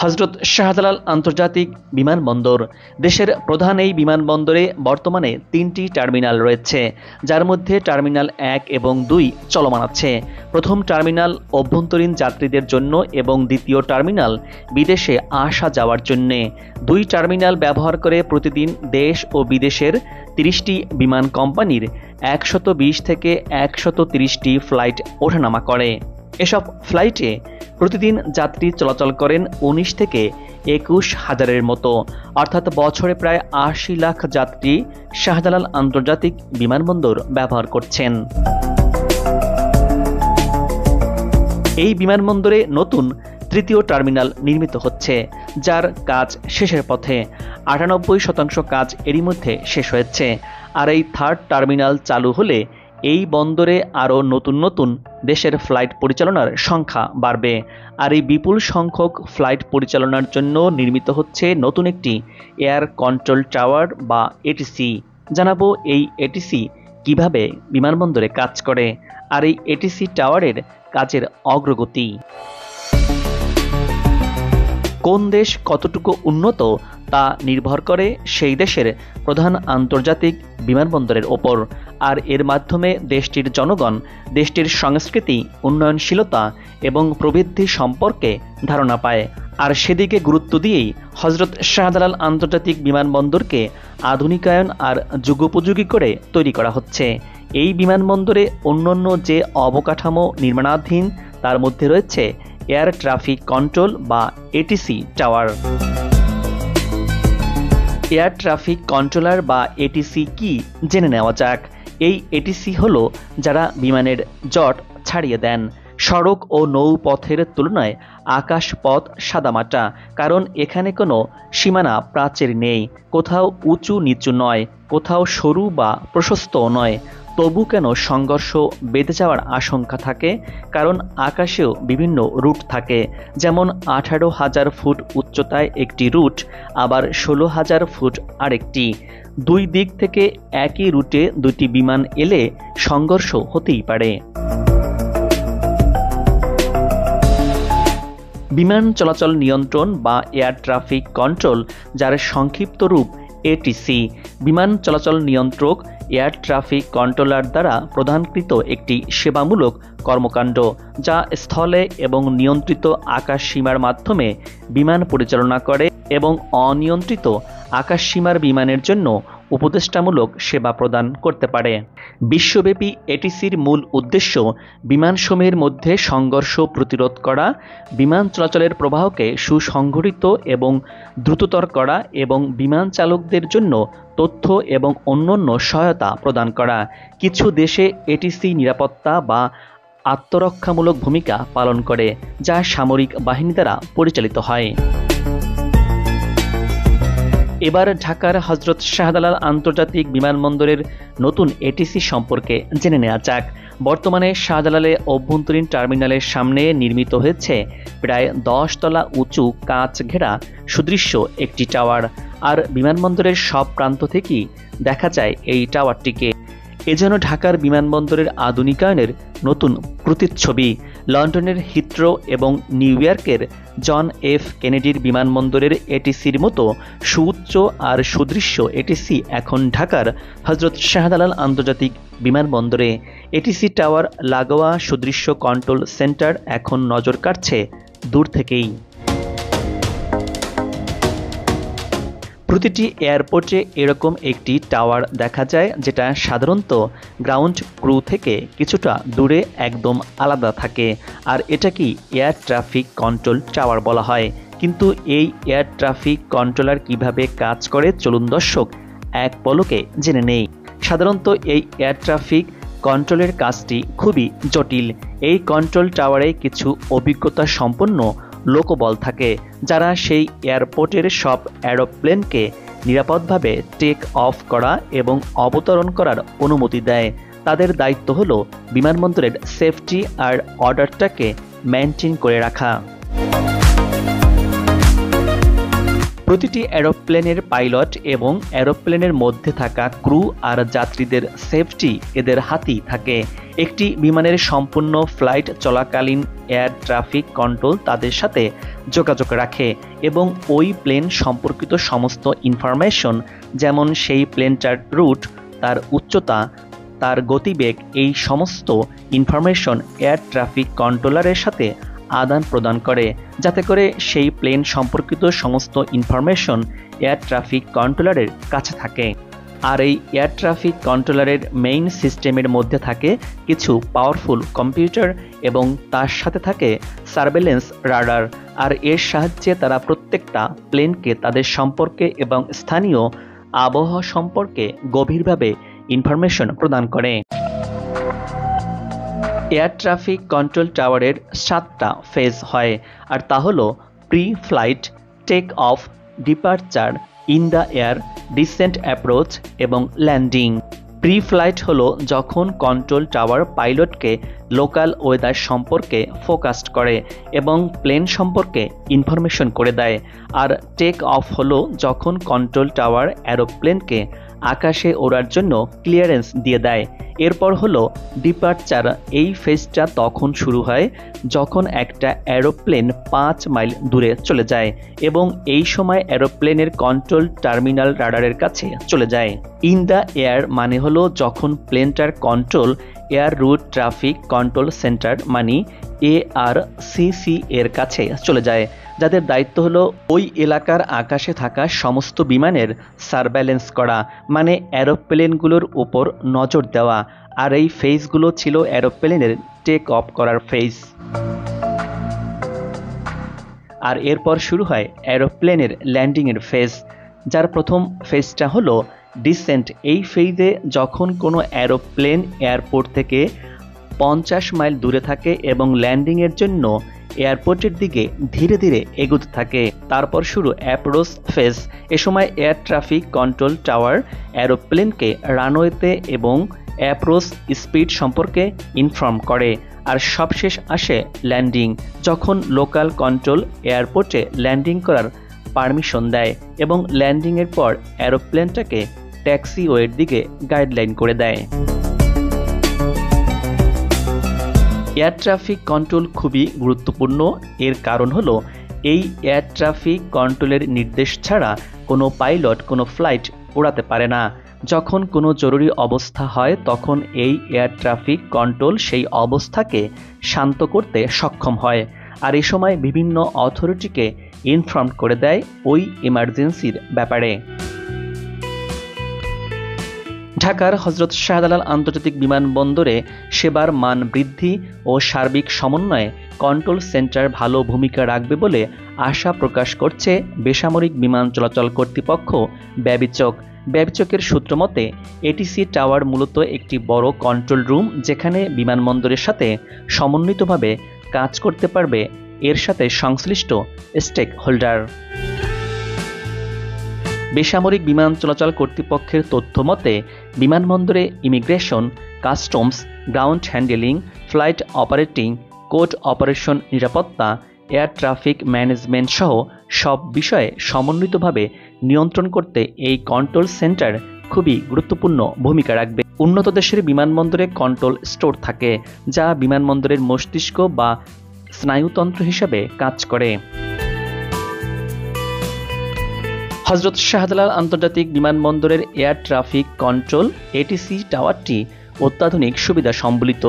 হজরত শাহজালাল আন্তর্জাতিক বিমানবন্দর দেশের প্রধান এই বিমানবন্দরে বর্তমানে 3টি টার্মিনাল রয়েছে, যার মধ্যে টার্মিনাল 1 এবং 2 চলমান আছে। প্রথম টার্মিনাল অভ্যন্তরীণ যাত্রীদের জন্য এবং দ্বিতীয় টার্মিনাল বিদেশে আসা যাওয়ার জন্য। 2 টার্মিনাল ব্যবহার করে প্রতিদিন দেশ ও বিদেশের 30টি বিমান কোম্পানির 120 থেকে 130টি ফ্লাইট ওঠানামা করে। এসব ফ্লাইটে প্রতিদিন যাত্রী চলাচল করেন 19 থেকে 21 হাজারের মতো, অর্থাৎ বছরে প্রায় 80 লাখ যাত্রী শাহজালাল আন্তর্জাতিক বিমানবন্দর ব্যবহার করছেন। এই বিমানবন্দরে নতুন তৃতীয় টার্মিনাল নির্মিত হচ্ছে, যার কাজ শেষের পথে। 98% কাজ এরই মধ্যে শেষ হয়েছে। আর এই থার্ড টার্মিনাল চালু হলে এই বন্দরে আরও নতুন নতুন দেশের ফ্লাইট পরিচালনার সংখ্যা বাড়বে। আর এই বিপুল সংখ্যক ফ্লাইট পরিচালনার জন্য নির্মিত হচ্ছে নতুন একটি এয়ার কন্ট্রোল টাওয়ার বা এটিসি। জানাবো এই এটিসি কিভাবে বিমানবন্দরে কাজ করে আর এই এটিসি টাওয়ারের কাজের অগ্রগতি। কোন দেশ কতটুকু উন্নত তা নির্ভর করে সেই দেশের প্রধান আন্তর্জাতিক বিমানবন্দরের ওপর। আর এর মাধ্যমে দেশটির জনগণ দেশটির সংস্কৃতি, উন্নয়নশীলতা এবং প্রবৃদ্ধি সম্পর্কে ধারণা পায়। আর সেদিকে গুরুত্ব দিয়েই হজরত শাহজালাল আন্তর্জাতিক বিমানবন্দরকে আধুনিকায়ন আর যুগোপযোগী করে তৈরি করা হচ্ছে। এই বিমানবন্দরে অন্যান্য যে অবকাঠামো নির্মাণাধীন তার মধ্যে রয়েছে এয়ার ট্রাফিক কন্ট্রোল বা ATC tower. Air traffic controller বা এটিসি কি জেনে নেওয়া যাক। এই এটিসি হলো যারা বিমানের জট ছাড়িয়ে দেন। সড়ক ও নৌপথের তুলনায় আকাশপথ সাদামাটা, কারণ এখানে কোনো সীমানা প্রাচীর নেই। কোথাও উঁচু নিচু নয়, কোথাও সরু বা প্রশস্ত নয়। তবু কেন সংঘর্ষ বেঁধে যাওয়ার আশঙ্কা থাকে? কারণ আকাশেও বিভিন্ন রুট থাকে, যেমন 18,000 ফুট উচ্চতায় একটি রুট, আবার 16,000 ফুট আরেকটি। 2 দিক থেকে একই রুটে 2টি বিমান এলে সংঘর্ষ হতেই পারে। বিমান চলাচল নিয়ন্ত্রণ বা এয়ার ট্রাফিক কন্ট্রোল, যার সংক্ষিপ্ত রূপ এটিসি, বিমান চলাচল নিয়ন্ত্রক এয়ার ট্রাফিক কন্ট্রোলার দ্বারা প্রদানকৃত একটি সেবামূলক কর্মকাণ্ড, যা স্থলে এবং নিয়ন্ত্রিত আকাশসীমার মাধ্যমে বিমান পরিচালনা করে এবং অনিয়ন্ত্রিত আকাশসীমার বিমানের জন্য উপদেষ্টামূলক সেবা প্রদান করতে পারে। বিশ্বব্যাপী এটিসির মূল উদ্দেশ্য বিমানসমূহের মধ্যে সংঘর্ষ প্রতিরোধ করা, বিমান চলাচলের প্রবাহকে সুসংগঠিত এবং দ্রুততর করা এবং বিমান চালকদের জন্য তথ্য এবং অন্যান্য সহায়তা প্রদান করা। কিছু দেশে এটিসি নিরাপত্তা বা আত্মরক্ষামূলক ভূমিকা পালন করে, যা সামরিক বাহিনী দ্বারা পরিচালিত হয়। এবার ঢাকার হজরত শাহজালাল আন্তর্জাতিক বিমানবন্দরের নতুন এটিসি সম্পর্কে জেনে নেওয়া যাক। বর্তমানে শাহজালালে অভ্যন্তরীণ টার্মিনালের সামনে নির্মিত হয়েছে প্রায় 10 তলা উঁচু কাঁচ ঘেরা সুদৃশ্য একটি টাওয়ার। আর বিমানবন্দরের সব প্রান্ত থেকেই দেখা যায় এই টাওয়ারটিকে। এ যেন ঢাকার বিমানবন্দরের আধুনিকায়নের নতুন প্রতিচ্ছবি। লন্ডনের হিথ্রো এবং নিউ ইয়র্কের জন এফ কেনেডির বিমানবন্দরের এটিসির মতো সুউচ্চ আর সুদৃশ্য এটিসি এখন ঢাকার হজরত শাহজালাল আন্তর্জাতিক বিমানবন্দরে। এটিসি টাওয়ার লাগোয়া সুদৃশ্য কন্ট্রোল সেন্টার এখন নজর কাটছে দূর থেকেই। প্রতিটি এয়ারপোর্টে এরকম একটি টাওয়ার দেখা যায়, যেটা সাধারণত গ্রাউন্ড ক্রু থেকে কিছুটা দূরে একদম আলাদা থাকে। আর এটাকে এয়ার ট্রাফিক কন্ট্রোল টাওয়ার বলা হয়। কিন্তু এই এয়ার ট্রাফিক কন্ট্রোলার কিভাবে কাজ করে চলুন দর্শক এক পলকে জেনে নেই। সাধারণত এই এয়ার ট্রাফিক কন্ট্রোলের কাজটি খুবই জটিল। এই কন্ট্রোল টাওয়ারে কিছু অভিজ্ঞতা সম্পন্ন লোকবল থাকে, যারা সেই এয়ারপোর্টের সব এরোপ্লেনকে নিরাপদভাবে টেক অফ করা এবং অবতরণ করার অনুমতি দেয়। তাদের দায়িত্ব হলো বিমানবন্দরের সেফটি আর অর্ডারটাকে মেনটেন করে রাখা। প্রতিটি এরোপ্লেনের পাইলট এবং এরোপ্লেনের মধ্যে থাকা ক্রু আর যাত্রীদের সেফটি এদের হাতেই থাকে। একটি বিমানের সম্পূর্ণ ফ্লাইট চলাকালীন এয়ার ট্রাফিক কন্ট্রোল তাদের সাথে যোগাযোগ রাখে এবং ওই প্লেন সম্পর্কিত সমস্ত ইনফরমেশন, যেমন সেই প্লেনটার রুট, তার উচ্চতা, তার গতিবেগ, এই সমস্ত ইনফরমেশন এয়ার ট্রাফিক কন্ট্রোলারের সাথে আদান প্রদান করে, যাতে করে সেই প্লেন সম্পর্কিত সমস্ত ইনফরমেশন এয়ার ট্রাফিক কন্ট্রোলারের কাছে থাকে। আর এই এয়ার ট্রাফিক কন্ট্রোলারের মেইন সিস্টেমের মধ্যে থাকে কিছু পাওয়ারফুল কম্পিউটার এবং তার সাথে থাকে সার্ভেলেন্স রাডার। আর এর সাহায্যে তারা প্রত্যেকটা প্লেনকে তাদের সম্পর্কে এবং স্থানীয় আবহাওয়া সম্পর্কে গভীরভাবে ইনফরমেশন প্রদান করে। এয়ার ট্রাফিক কন্ট্রোল টাওয়ারের 7টা ফেজ হয়, আর তা হলো pre flight, take off, departure, in the air, descent approach এবং ল্যান্ডিং। প্রি ফ্লাইট হলো যখন কন্ট্রোল টাওয়ার পাইলটকে লোকাল ওয়েদার সম্পর্কে ফোকাসড করে এবং প্লেন সম্পর্কে ইনফরমেশন করে দেয়। আর টেক অফ হলো যখন কন্ট্রোল টাওয়ার এরোপ্লেনকে আকাশে ওড়ার জন্য ক্লিয়ারেন্স দিয়ে দেয়। এরপর হলো ডিপারচার। এই ফেজটা তখন শুরু হয় যখন একটা এরোপ্লেন 5 মাইল দূরে চলে যায় এবং এই সময় এরোপ্লেনের কন্ট্রোল টার্মিনাল রাডারের কাছে চলে যায়। ইন দ্য এয়ার মানে হলো যখন প্লেনটার control air route traffic control centre মানে ARCC এর কাছে চলে যায়, যাদের দায়িত্ব হলো ওই এলাকার আকাশে থাকা সমস্ত বিমানের সার্ভেলেন্স করা, মানে এরোপ্লেনগুলোর উপর নজর দেওয়া। আর এই ফেজগুলো ছিল এরোপ্লেনের টেক অফ করার ফেজ। আর এরপর শুরু হয় এরোপ্লেনের ল্যান্ডিংয়ের ফেজ, যার প্রথম ফেজটা হলো ডিসেন্ট। এই ফেজে যখন কোনো এরোপ্লেন এয়ারপোর্ট থেকে 50 মাইল দূরে থাকে এবং ল্যান্ডিংয়ের জন্য এয়ারপোর্টের দিকে ধীরে ধীরে এগোতে থাকে। তারপর শুরু অ্যাপ্রোচ ফেজ। এ সময় এয়ার ট্রাফিক কন্ট্রোল টাওয়ার এরোপ্লেনকে রানওয়েতে এবং অ্যাপ্রোচ স্পিড সম্পর্কে ইনফর্ম করে। আর সবশেষ আসে ল্যান্ডিং, যখন লোকাল কন্ট্রোল এয়ারপোর্টে ল্যান্ডিং করার পারমিশন দেয় এবং ল্যান্ডিংয়ের পর এরোপ্লেনটাকে ট্যাক্সিওয়ের দিকে গাইডলাইন করে দেয়। এয়ার ট্রাফিক কন্ট্রোল খুবই গুরুত্বপূর্ণ। এর কারণ হলো এই এয়ার ট্রাফিক কন্ট্রোলের নির্দেশ ছাড়া কোনো পাইলট কোনো ফ্লাইট ওড়াতে পারে না। যখন কোনো জরুরি অবস্থা হয় তখন এই এয়ার ট্রাফিক কন্ট্রোল সেই অবস্থাকে শান্ত করতে সক্ষম হয়, আর এ সময় বিভিন্ন অথরিটিকে ইনফর্ম করে দেয় ওই ইমার্জেন্সির ব্যাপারে। ঢাকার হযরত শাহজালাল আন্তর্জাতিক বিমানবন্দরে সেবার মান বৃদ্ধি ও সার্বিক সমন্বয়ে কন্ট্রোল সেন্টার ভালো ভূমিকা রাখবে বলে আশা প্রকাশ করছে বেসামরিক বিমান চলাচল কর্তৃপক্ষ ব্যবিচক। ব্যবিচকের সূত্র মতে এটিসি টাওয়ার মূলত একটি বড় কন্ট্রোল রুম, যেখানে বিমানবন্দরের সাথে সমন্বিতভাবে কাজ করতে পারবে এর সাথে সংশ্লিষ্ট স্টেক হোল্ডার। বেসামরিক বিমান চলাচল কর্তৃপক্ষের তথ্য মতে বিমানবন্দরে immigration, customs, ground handling, flight operating, code operation, নিরাপত্তা, এয়ার ট্রাফিক ম্যানেজমেন্ট সহ সব বিষয়ে সমন্বিতভাবে নিয়ন্ত্রণ করতে এই কন্ট্রোল সেন্টার খুবই গুরুত্বপূর্ণ ভূমিকা রাখবে। উন্নত দেশের বিমানবন্দরে কন্ট্রোল স্টোর থাকে, যা বিমানবন্দরের মস্তিষ্ক বা স্নায়ুতন্ত্র হিসেবে কাজ করে। হযরত শাহজালাল আন্তর্জাতিক বিমানবন্দরের এয়ার ট্রাফিক কন্ট্রোল এটিসি টাওয়ারটি অত্যাধুনিক সুবিধা সম্বলিত।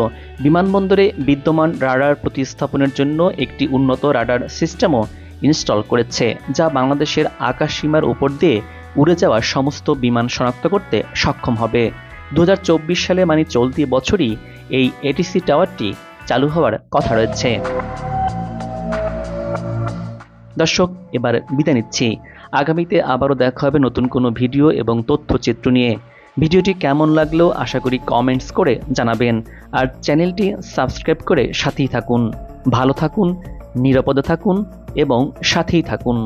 বিমানবন্দরে বিদ্যমান রাডার প্রতিস্থাপনের জন্য একটি উন্নত রাডার সিস্টেমও ইনস্টল করেছে, যা বাংলাদেশের আকাশসীমার উপর দিয়ে উড়ে যাওয়া সমস্ত বিমান শনাক্ত করতে সক্ষম হবে। 2024 সালে মানে চলতি বছরই এই এটিসি টাওয়ারটি চালু হওয়ার কথা রয়েছে। দর্শক, এবার বিদায় নিচ্ছি। আগামীতে আবারও দেখা হবে নতুন কোনো ভিডিও এবং তথ্যচিত্র নিয়ে। ভিডিওটি কেমন লাগলো আশা করি কমেন্টস করে জানাবেন, আর চ্যানেলটি সাবস্ক্রাইব করে সাথেই থাকুন। ভালো থাকুন, নিরাপদে থাকুন এবং সাথেই থাকুন।